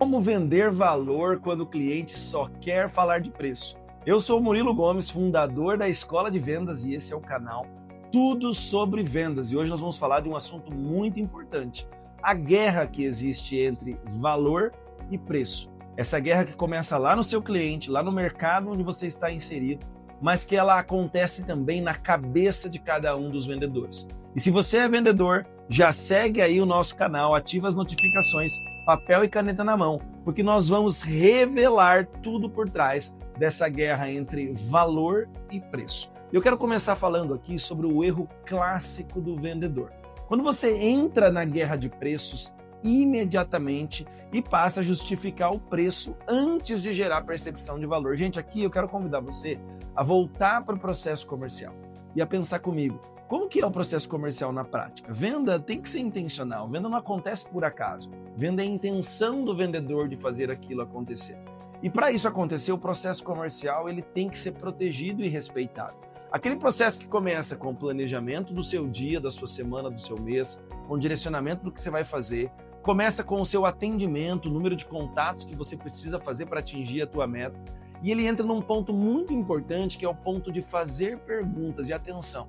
Como vender valor quando o cliente só quer falar de preço? Eu sou o Murilo Gomes, fundador da Escola de Vendas, e esse é o canal Tudo sobre Vendas. E hoje nós vamos falar de um assunto muito importante: a guerra que existe entre valor e preço. Essa guerra que começa lá no seu cliente, lá no mercado onde você está inserido, mas que ela acontece também na cabeça de cada um dos vendedores. E se você é vendedor, já segue aí o nosso canal, ativa as notificações, papel e caneta na mão, porque nós vamos revelar tudo por trás dessa guerra entre valor e preço. Eu quero começar falando aqui sobre o erro clássico do vendedor. Quando você entra na guerra de preços imediatamente e passa a justificar o preço antes de gerar percepção de valor. Gente, aqui eu quero convidar você a voltar para o processo comercial e a pensar comigo: como que é o processo comercial na prática? Venda tem que ser intencional, venda não acontece por acaso. Venda é a intenção do vendedor de fazer aquilo acontecer. E para isso acontecer, o processo comercial ele tem que ser protegido e respeitado. Aquele processo que começa com o planejamento do seu dia, da sua semana, do seu mês, com o direcionamento do que você vai fazer, começa com o seu atendimento, o número de contatos que você precisa fazer para atingir a tua meta, e ele entra num ponto muito importante, que é o ponto de fazer perguntas. E atenção,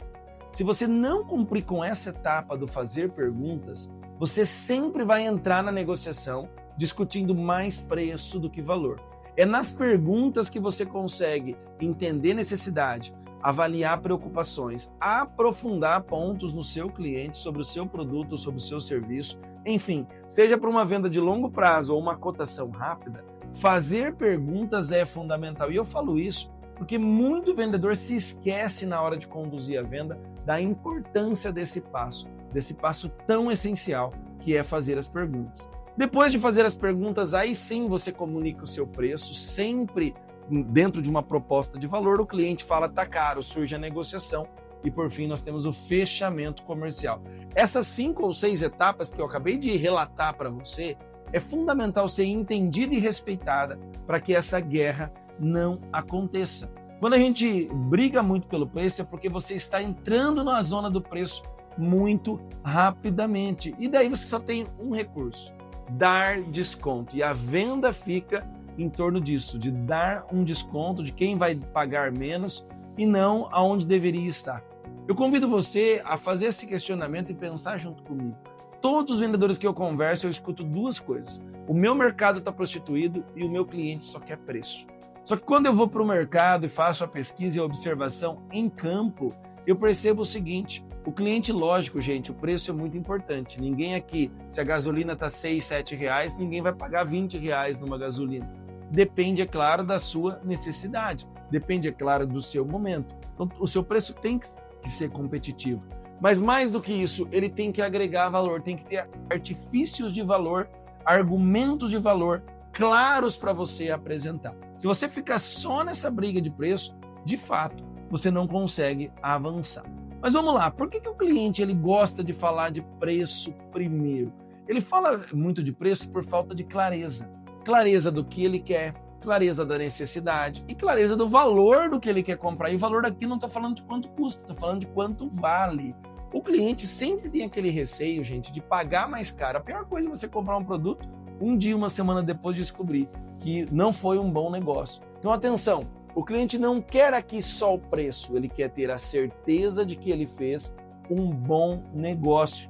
se você não cumprir com essa etapa do fazer perguntas, você sempre vai entrar na negociação discutindo mais preço do que valor. É nas perguntas que você consegue entender necessidade, avaliar preocupações, aprofundar pontos no seu cliente, sobre o seu produto, sobre o seu serviço, enfim, seja para uma venda de longo prazo ou uma cotação rápida, fazer perguntas é fundamental. E eu falo isso porque muito vendedor se esquece na hora de conduzir a venda da importância desse passo tão essencial que é fazer as perguntas. Depois de fazer as perguntas, aí sim você comunica o seu preço, sempre dentro de uma proposta de valor. O cliente fala tá caro, surge a negociação e por fim nós temos o fechamento comercial. Essas 5 ou 6 etapas que eu acabei de relatar para você, é fundamental ser entendida e respeitada para que essa guerra não aconteça. Quando a gente briga muito pelo preço é porque você está entrando na zona do preço muito rapidamente. E daí você só tem um recurso: dar desconto. E a venda fica em torno disso, de dar um desconto, de quem vai pagar menos e não aonde deveria estar. Eu convido você a fazer esse questionamento e pensar junto comigo. Todos os vendedores que eu converso, eu escuto 2 coisas: o meu mercado está prostituído e o meu cliente só quer preço. Só que quando eu vou para o mercado e faço a pesquisa e a observação em campo, eu percebo o seguinte: o cliente, lógico, gente, o preço é muito importante. Ninguém aqui, se a gasolina está R$6, R$7, ninguém vai pagar R$20 numa gasolina. Depende, é claro, da sua necessidade. Depende, é claro, do seu momento. Então, o seu preço tem que ser competitivo. Mas mais do que isso, ele tem que agregar valor, tem que ter artifícios de valor, argumentos de valor claros para você apresentar. Se você ficar só nessa briga de preço, de fato, você não consegue avançar. Mas vamos lá, por que o cliente ele gosta de falar de preço primeiro? Ele fala muito de preço por falta de clareza. Clareza do que ele quer, clareza da necessidade e clareza do valor do que ele quer comprar. E o valor aqui não estou falando de quanto custa, estou falando de quanto vale. O cliente sempre tem aquele receio, gente, de pagar mais caro. A pior coisa é você comprar um produto, um dia, uma semana depois descobrir que não foi um bom negócio. Então atenção, o cliente não quer aqui só o preço, ele quer ter a certeza de que ele fez um bom negócio.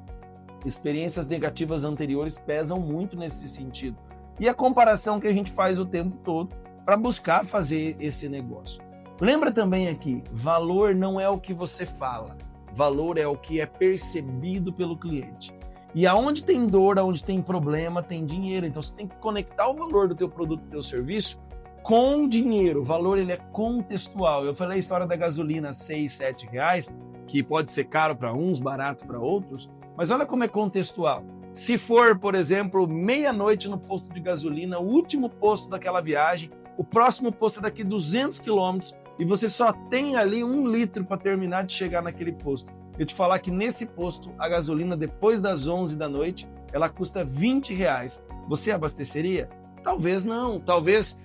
Experiências negativas anteriores pesam muito nesse sentido. E a comparação que a gente faz o tempo todo para buscar fazer esse negócio. Lembra também aqui, valor não é o que você fala, valor é o que é percebido pelo cliente. E aonde tem dor, aonde tem problema, tem dinheiro. Então você tem que conectar o valor do teu produto, do teu serviço com dinheiro. O valor ele é contextual. Eu falei a história da gasolina R$6, R$7, que pode ser caro para uns, barato para outros, mas olha como é contextual. Se for, por exemplo, meia-noite no posto de gasolina, o último posto daquela viagem, o próximo posto é daqui 200 quilômetros e você só tem ali 1 litro para terminar de chegar naquele posto. Eu te falar que nesse posto, a gasolina depois das 11 da noite, ela custa R$20. Você abasteceria? Talvez não. Talvez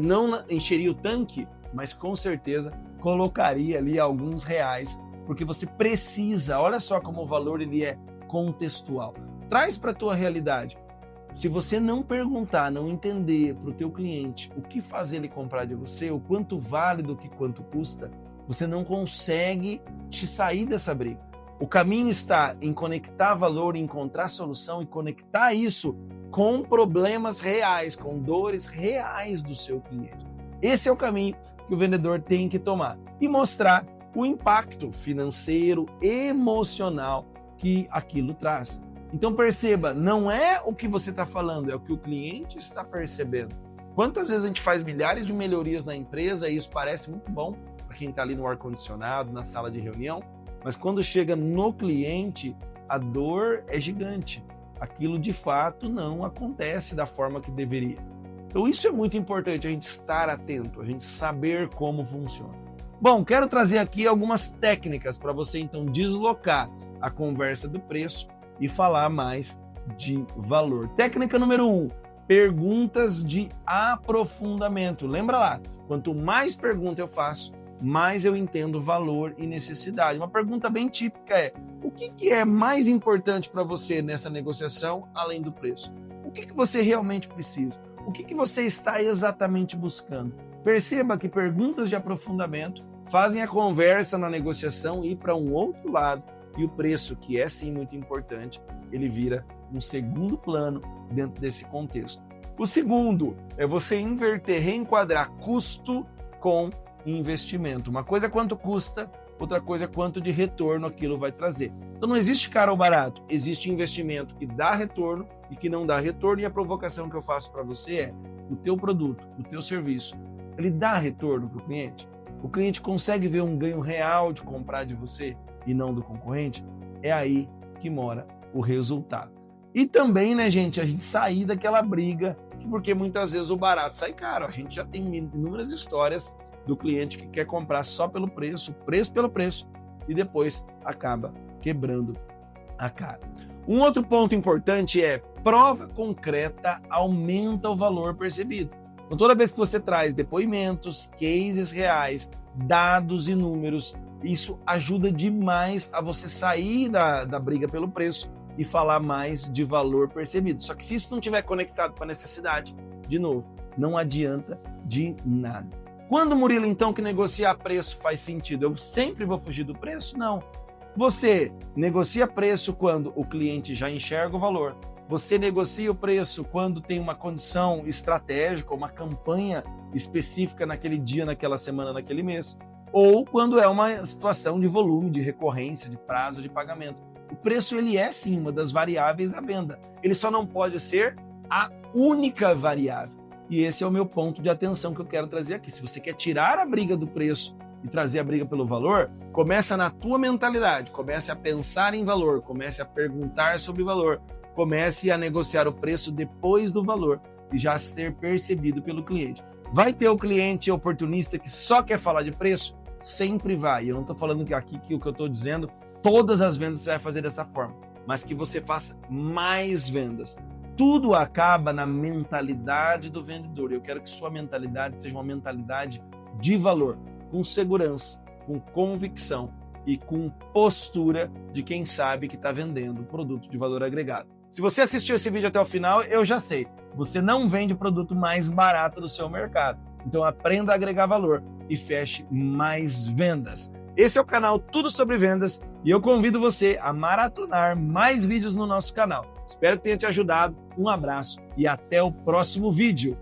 não encheria o tanque, mas com certeza colocaria ali alguns reais, porque você precisa. Olha só como o valor ele é contextual. Traz para a tua realidade. Se você não perguntar, não entender para o teu cliente o que fazer ele comprar de você, o quanto vale do que quanto custa, você não consegue te sair dessa briga. O caminho está em conectar valor, em encontrar solução e conectar isso com problemas reais, com dores reais do seu cliente. Esse é o caminho que o vendedor tem que tomar e mostrar o impacto financeiro, emocional que aquilo traz. Então perceba, não é o que você está falando, é o que o cliente está percebendo. Quantas vezes a gente faz milhares de melhorias na empresa e isso parece muito bom para quem está ali no ar-condicionado, na sala de reunião, mas quando chega no cliente, a dor é gigante. Aquilo de fato não acontece da forma que deveria. Então isso é muito importante, a gente estar atento, a gente saber como funciona. Bom, quero trazer aqui algumas técnicas para você então deslocar a conversa do preço e falar mais de valor. Técnica número 1, perguntas de aprofundamento. Lembra lá, quanto mais pergunta eu faço, mais eu entendo valor e necessidade. Uma pergunta bem típica é: o que é mais importante para você nessa negociação além do preço? O que você realmente precisa? O que você está exatamente buscando? Perceba que perguntas de aprofundamento fazem a conversa na negociação ir para um outro lado e o preço, que é sim muito importante, ele vira um segundo plano dentro desse contexto. O segundo é você inverter, reenquadrar custo com investimento. Uma coisa é quanto custa, outra coisa é quanto de retorno aquilo vai trazer. Então não existe caro ou barato, existe investimento que dá retorno e que não dá retorno, e a provocação que eu faço para você é: o teu produto, o teu serviço, ele dá retorno para o cliente? O cliente consegue ver um ganho real de comprar de você e não do concorrente? É aí que mora o resultado. E também, né, gente, a gente sair daquela briga, porque muitas vezes o barato sai caro. A gente já tem inúmeras histórias do cliente que quer comprar só pelo preço pelo preço, e depois acaba quebrando a cara. Um outro ponto importante é: prova concreta aumenta o valor percebido. Então, toda vez que você traz depoimentos, cases reais, dados e números, isso ajuda demais a você sair da briga pelo preço e falar mais de valor percebido. Só que se isso não estiver conectado com a necessidade, de novo, não adianta de nada. Quando, Murilo, então, que negociar preço faz sentido? Eu sempre vou fugir do preço? Não. Você negocia preço quando o cliente já enxerga o valor. Você negocia o preço quando tem uma condição estratégica, uma campanha específica naquele dia, naquela semana, naquele mês. Ou quando é uma situação de volume, de recorrência, de prazo de pagamento. O preço, ele é sim uma das variáveis da venda. Ele só não pode ser a única variável. E esse é o meu ponto de atenção que eu quero trazer aqui. Se você quer tirar a briga do preço e trazer a briga pelo valor, começa na tua mentalidade, comece a pensar em valor, comece a perguntar sobre valor, comece a negociar o preço depois do valor e já ser percebido pelo cliente. Vai ter o cliente oportunista que só quer falar de preço? Sempre vai. Eu não estou falando aqui que o que eu estou dizendo, todas as vendas você vai fazer dessa forma, mas que você faça mais vendas. Tudo acaba na mentalidade do vendedor. Eu quero que sua mentalidade seja uma mentalidade de valor, com segurança, com convicção e com postura de quem sabe que está vendendo um produto de valor agregado. Se você assistiu esse vídeo até o final, eu já sei, você não vende o produto mais barato do seu mercado. Então aprenda a agregar valor e feche mais vendas. Esse é o canal Tudo Sobre Vendas e eu convido você a maratonar mais vídeos no nosso canal. Espero que tenha te ajudado. Um abraço e até o próximo vídeo.